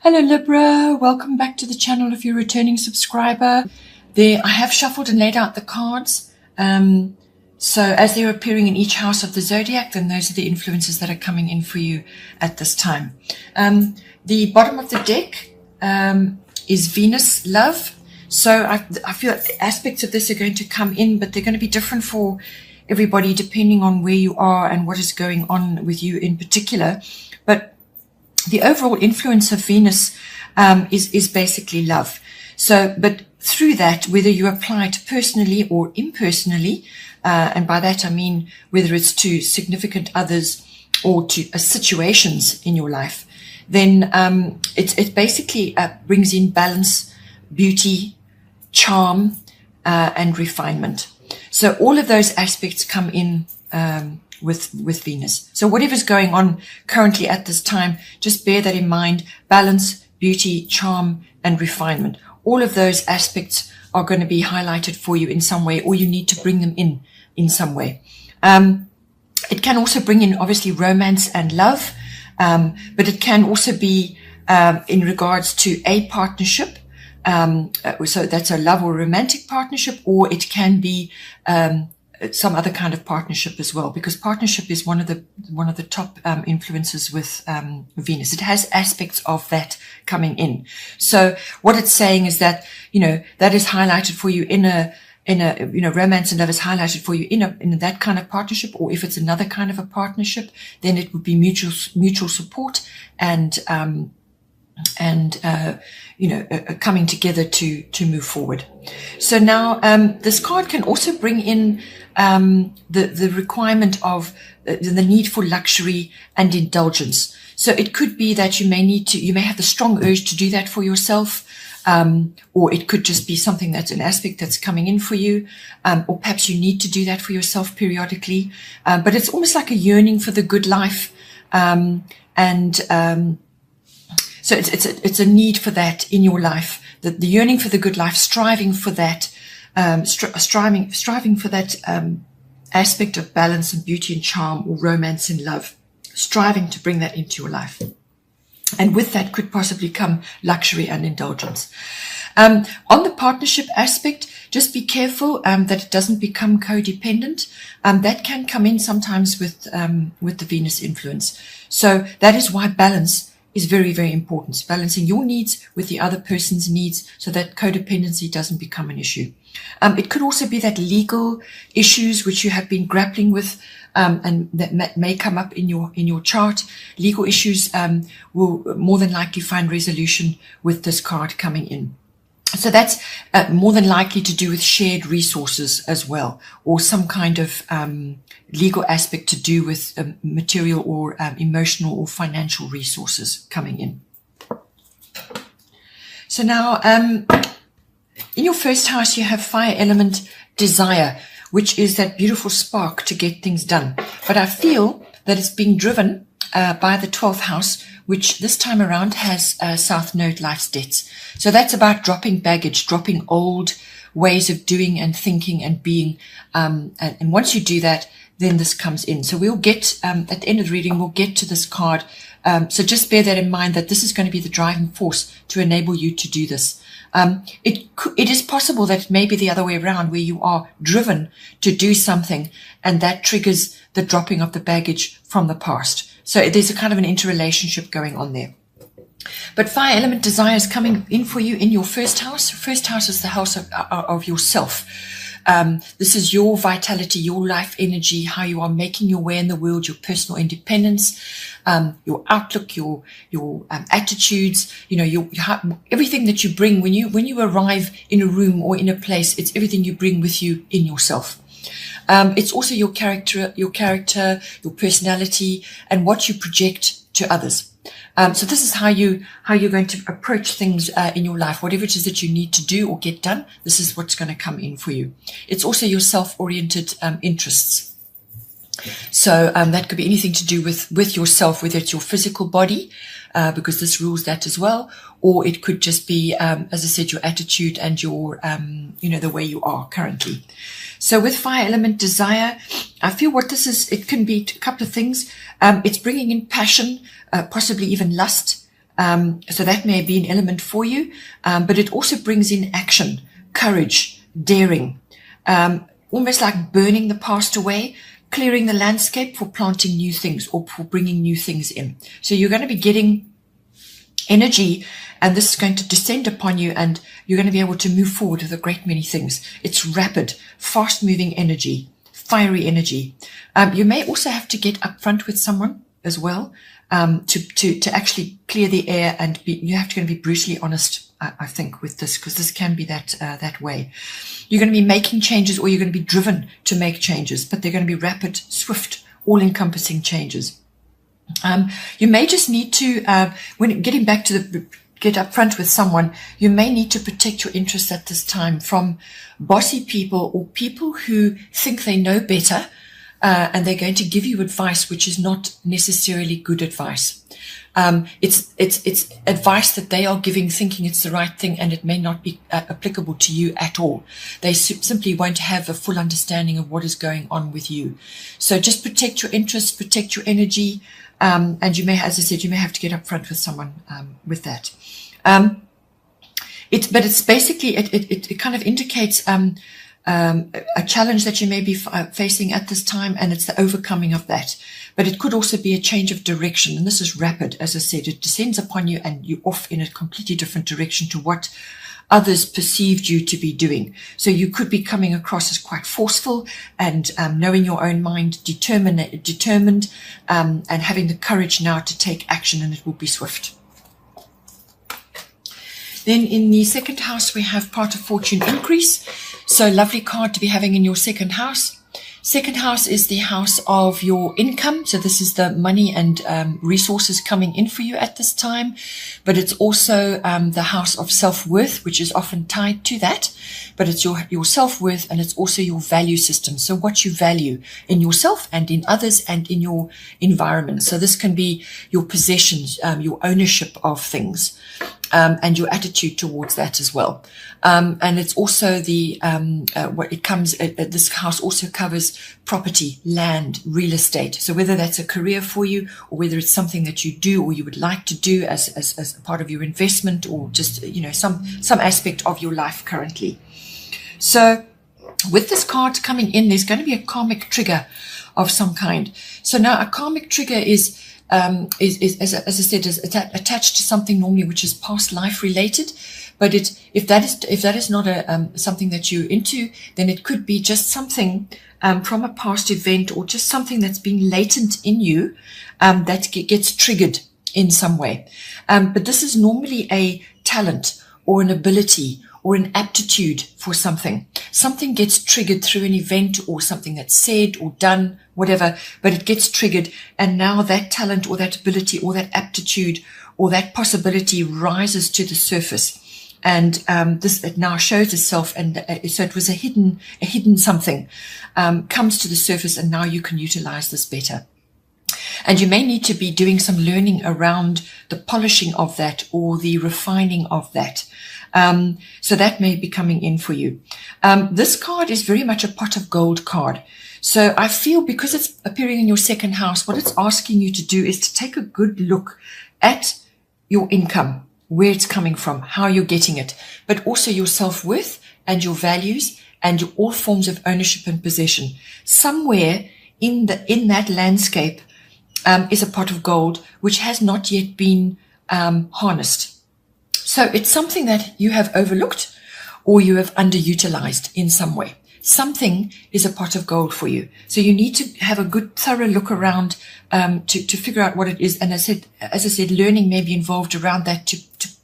Hello Libra, welcome back to the channel if you're a returning subscriber. There, I have shuffled and laid out the cards. So as they're appearing in each house of the zodiac, then those are the influences that are coming in for you at this time. The bottom of the deck is Venus, love. So I feel that the aspects of this are going to come in, but they're going to be different for everybody depending on where you are and what is going on with you in particular. But the overall influence of Venus is basically love. So, but through that, whether you apply it personally or impersonally, and by that I mean whether it's to significant others or to situations in your life, then it basically brings in balance, beauty, charm, and refinement. So all of those aspects come in with Venus. So whatever's going on currently at this time, just bear that in mind. Balance, beauty, charm, and refinement. All of those aspects are going to be highlighted for you in some way, or you need to bring them in some way. It can also bring in obviously romance and love, but it can also be in regards to a partnership. So that's a love or romantic partnership, or it can be some other kind of partnership as well, because partnership is one of the top influences with Venus. It has aspects of that coming in. So what it's saying is that, you know, that is highlighted for you in a romance and love is highlighted for you in that kind of partnership, or if it's another kind of a partnership, then it would be mutual support and coming together to move forward. So now this card can also bring in the requirement of the need for luxury and indulgence. So it could be that you may have the strong urge to do that for yourself, or it could just be something that's an aspect that's coming in for you, or perhaps you need to do that for yourself periodically. But it's almost like a yearning for the good life, so it's a need for that in your life, the yearning for the good life, striving for that, striving for that aspect of balance and beauty and charm, or romance and love, striving to bring that into your life. And with that could possibly come luxury and indulgence. On the partnership aspect, just be careful that it doesn't become codependent. That can come in sometimes with the Venus influence. So that is why balance is very, very important. Balancing your needs with the other person's needs so that codependency doesn't become an issue. It could also be that legal issues which you have been grappling with, and that may come up in your chart. Legal issues will more than likely find resolution with this card coming in. So that's more than likely to do with shared resources as well, or some kind of legal aspect to do with material or emotional or financial resources coming in. So now, in your first house, you have fire element desire, which is that beautiful spark to get things done. But I feel that it's being driven by the 12th house, which this time around has South Node life's debts. So that's about dropping baggage, dropping old ways of doing and thinking and being. And once you do that, then this comes in. So we'll get, at the end of the reading, we'll get to this card. So just bear that in mind, that this is going to be the driving force to enable you to do this. It is possible that it may be the other way around, where you are driven to do something and that triggers the dropping of the baggage from the past. So there's a kind of an interrelationship going on there. But fire element desire is coming in for you in your first house. First house is the house of yourself. This is your vitality, your life energy, how you are making your way in the world, your personal independence, your outlook, your attitudes, everything that you bring when you arrive in a room or in a place. It's everything you bring with you in yourself. It's also your character, your personality, and what you project to others. So this is how you're going to approach things in your life. Whatever it is that you need to do or get done, this is what's going to come in for you. It's also your self-oriented interests. So that could be anything to do with yourself, whether it's your physical body, because this rules that as well, or it could just be, as I said, your attitude and your, the way you are currently. So with fire element desire, I feel what this is, it can be a couple of things. It's bringing in passion, possibly even lust, So that may be an element for you, but it also brings in action, courage, daring, almost like burning the past away, clearing the landscape for planting new things or for bringing new things in. So you're going to be getting energy, and this is going to descend upon you, and you're going to be able to move forward with a great many things. It's rapid, fast moving energy, fiery energy. You may also have to get up front with someone as well, to actually clear the air, and you have to be brutally honest, I think, with this, because this can be that way. You're going to be making changes, or you're going to be driven to make changes, but they're going to be rapid, swift, all-encompassing changes. You may just need to, when getting back to get up front with someone, you may need to protect your interests at this time from bossy people or people who think they know better, and they're going to give you advice which is not necessarily good advice. It's advice that they are giving thinking it's the right thing, and it may not be applicable to you at all. They simply won't have a full understanding of what is going on with you. So just protect your interests, protect your energy, and you may, as I said, you may have to get up front with someone with that. But it's basically, it kind of indicates a challenge that you may be facing at this time, and it's the overcoming of that. But it could also be a change of direction, and this is rapid. As I said, it descends upon you, and you're off in a completely different direction to what others perceived you to be doing. So you could be coming across as quite forceful and knowing your own mind, determined, and having the courage now to take action, and it will be swift. Then in the second house, we have part of fortune increase. So lovely card to be having in your second house. Second house is the house of your income. So this is the money and resources coming in for you at this time. But it's also the house of self-worth, which is often tied to that. But it's your self-worth, and it's also your value system. So what you value in yourself and in others and in your environment. So this can be your possessions, your ownership of things. And your attitude towards that as well. And it's also the, what it comes, this house also covers property, land, real estate. So whether that's a career for you, or whether it's something that you do or you would like to do as a part of your investment, or just, some aspect of your life currently. So with this card coming in, there's going to be a karmic trigger of some kind. So now a karmic trigger is as I said, is attached to something normally which is past life related. But if that is not something that you're into, then it could be just something from a past event, or just something that's been latent in you that gets triggered in some way. But this is normally a talent or an ability or an aptitude for something. Something gets triggered through an event or something that's said or done, whatever, but it gets triggered, and now that talent or that ability or that aptitude or that possibility rises to the surface. And this, it now shows itself, and so it was a hidden something, comes to the surface, and now you can utilize this better. And you may need to be doing some learning around the polishing of that or the refining of that. So that may be coming in for you. This card is very much a pot of gold card. So I feel, because it's appearing in your second house, what it's asking you to do is to take a good look at your income, where it's coming from, how you're getting it, but also your self-worth and your values and your all forms of ownership and possession. Somewhere in that landscape is a pot of gold which has not yet been harnessed. So it's something that you have overlooked or you have underutilized in some way. Something is a pot of gold for you. So you need to have a good thorough look around to figure out what it is. And as I said, learning may be involved around that to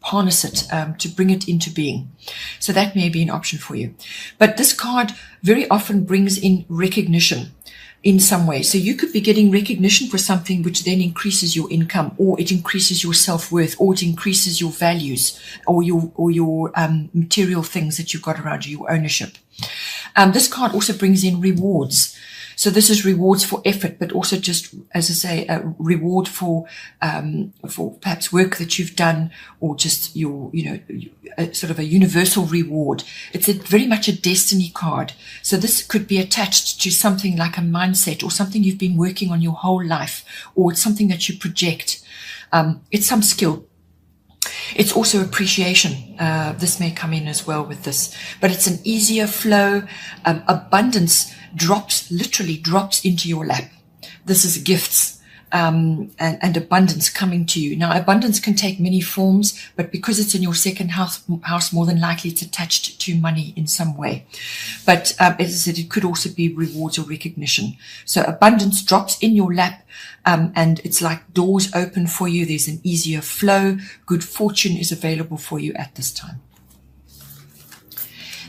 harness it, to bring it into being. So that may be an option for you. But this card very often brings in recognition in some way. So you could be getting recognition for something which then increases your income, or it increases your self-worth, or it increases your values, or your material things that you've got around you, your ownership. This card also brings in rewards. So this is rewards for effort, but also just, as I say, a reward for perhaps work that you've done, or just your, sort of a universal reward. It's very much a destiny card. So this could be attached to something like a mindset, or something you've been working on your whole life, or it's something that you project. It's some skill. It's also appreciation. This may come in as well with this, but it's an easier flow. Abundance literally drops into your lap. This is gifts. And abundance coming to you. Now, abundance can take many forms, but because it's in your second house, more than likely it's attached to money in some way. But as I said, it could also be rewards or recognition. So abundance drops in your lap, and it's like doors open for you. There's an easier flow. Good fortune is available for you at this time.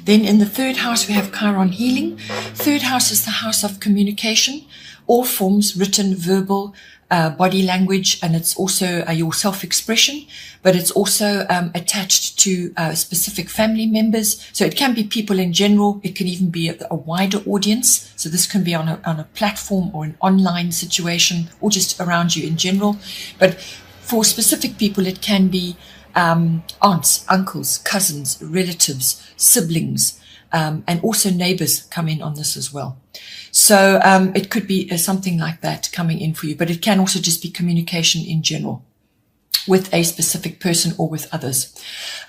Then in the third house, we have Chiron healing. Third house is the house of communication, all forms, written, verbal, body language, and it's also your self-expression, but it's also attached to specific family members. So it can be people in general. It can even be a wider audience. So this can be on a platform or an online situation or just around you in general. But for specific people, it can be aunts, uncles, cousins, relatives, siblings, and also neighbors come in on this as well. So it could be something like that coming in for you, but it can also just be communication in general with a specific person or with others.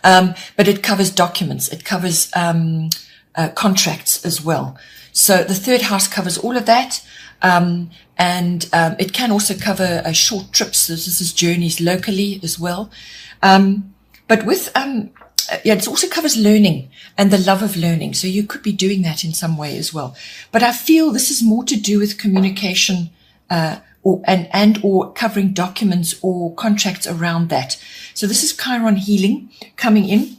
But it covers documents. It covers contracts as well. So the third house covers all of that. And it can also cover short trips. So this is journeys locally as well. But with it also covers learning and the love of learning. So you could be doing that in some way as well. But I feel this is more to do with communication, or covering documents or contracts around that. So this is Chiron healing coming in.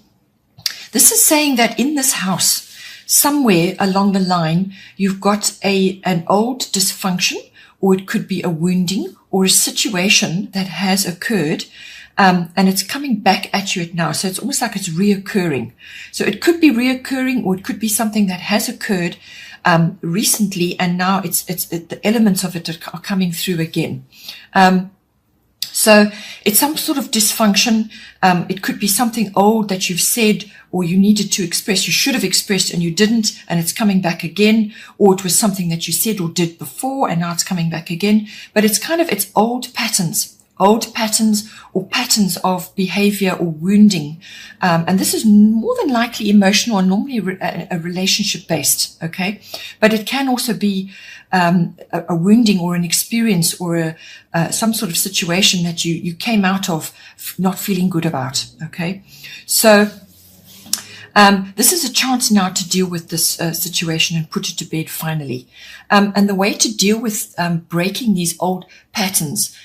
This is saying that in this house, somewhere along the line, you've got an old dysfunction, or it could be a wounding or a situation that has occurred. And it's coming back at you now. So it's almost like it's reoccurring. So it could be reoccurring, or it could be something that has occurred recently, and now the elements of it are coming through again. So it's some sort of dysfunction. It could be something old that you've said or you needed to express, you should have expressed and you didn't, and it's coming back again. Or it was something that you said or did before and now it's coming back again. But it's old patterns or patterns of behavior or wounding. And this is more than likely emotional and normally a relationship based. Okay. But it can also be a wounding or an experience or some sort of situation that you came out of not feeling good about. Okay. So this is a chance now to deal with this situation and put it to bed finally. And the way to deal with breaking these old patterns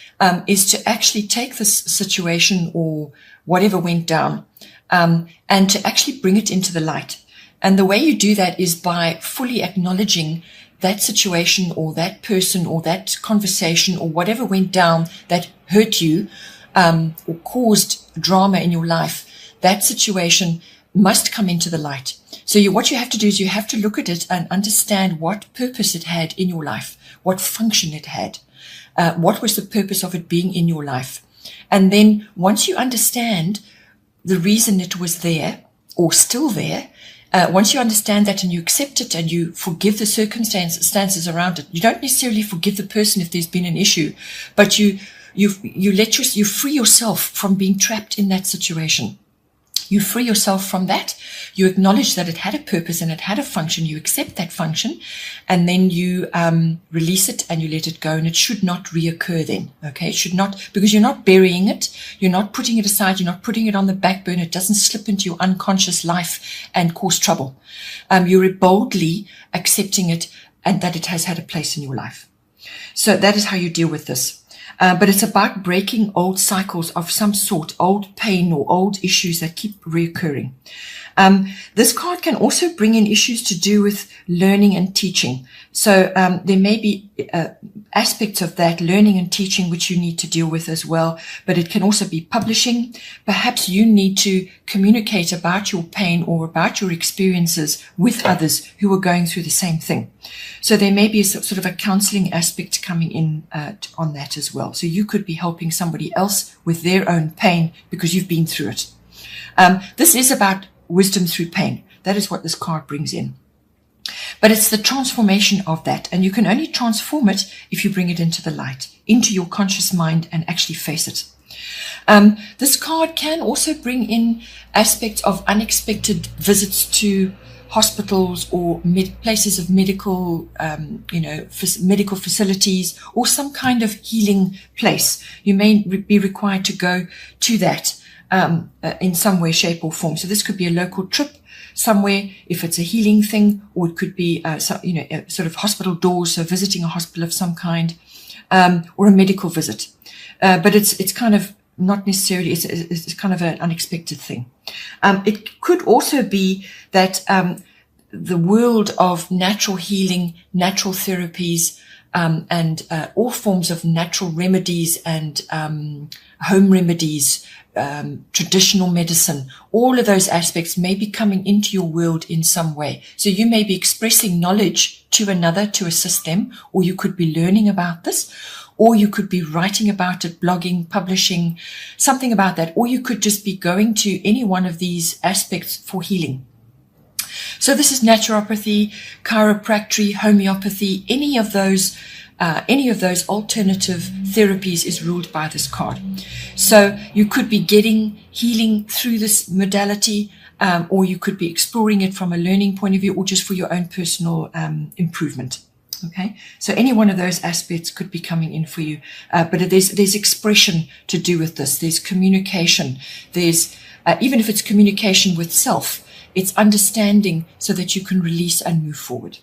is to actually take this situation or whatever went down and to actually bring it into the light. And the way you do that is by fully acknowledging that situation or that person or that conversation or whatever went down that hurt you or caused drama in your life. That situation must come into the light. So what you have to do is you have to look at it and understand what purpose it had in your life, what function it had, what was the purpose of it being in your life. And then once you understand the reason it was there or still there, once you understand that and you accept it and you forgive the circumstances around it, you don't necessarily forgive the person if there's been an issue, but you free yourself from being trapped in that situation. You free yourself from that. You acknowledge that it had a purpose and it had a function. You accept that function, and then you release it and you let it go. And it should not reoccur then. Okay, it should not, because you're not burying it. You're not putting it aside. You're not putting it on the back burner. It doesn't slip into your unconscious life and cause trouble. You're boldly accepting it and that it has had a place in your life. So that is how you deal with this. But it's about breaking old cycles of some sort, old pain or old issues that keep reoccurring. This card can also bring in issues to do with learning and teaching. So there may be aspects of that learning and teaching which you need to deal with as well. But it can also be publishing. Perhaps you need to communicate about your pain or about your experiences with others who are going through the same thing. So there may be a sort of a counseling aspect coming in on that as well. So you could be helping somebody else with their own pain because you've been through it. This is about wisdom through pain. That is what this card brings in. But it's the transformation of that. And you can only transform it if you bring it into the light, into your conscious mind and actually face it. This card can also bring in aspects of unexpected visits to hospitals or places of medical, medical facilities, or some kind of healing place. You may be required to go to that in some way, shape, or form. So this could be a local trip somewhere, if it's a healing thing, or it could be, sort of hospital doors, so visiting a hospital of some kind, or a medical visit. But it's kind of not necessarily, it's kind of an unexpected thing. It could also be that the world of natural healing, natural therapies, and all forms of natural remedies and home remedies, traditional medicine, all of those aspects may be coming into your world in some way. So you may be expressing knowledge to another to assist them, or you could be learning about this, or you could be writing about it, blogging, publishing, something about that, or you could just be going to any one of these aspects for healing. So this is naturopathy, chiropractic, homeopathy, any of those alternative therapies is ruled by this card. So you could be getting healing through this modality, or you could be exploring it from a learning point of view, or just for your own personal improvement. Okay, so any one of those aspects could be coming in for you, but there's expression to do with this. There's communication. There's even if it's communication with self, it's understanding so that you can release and move forward.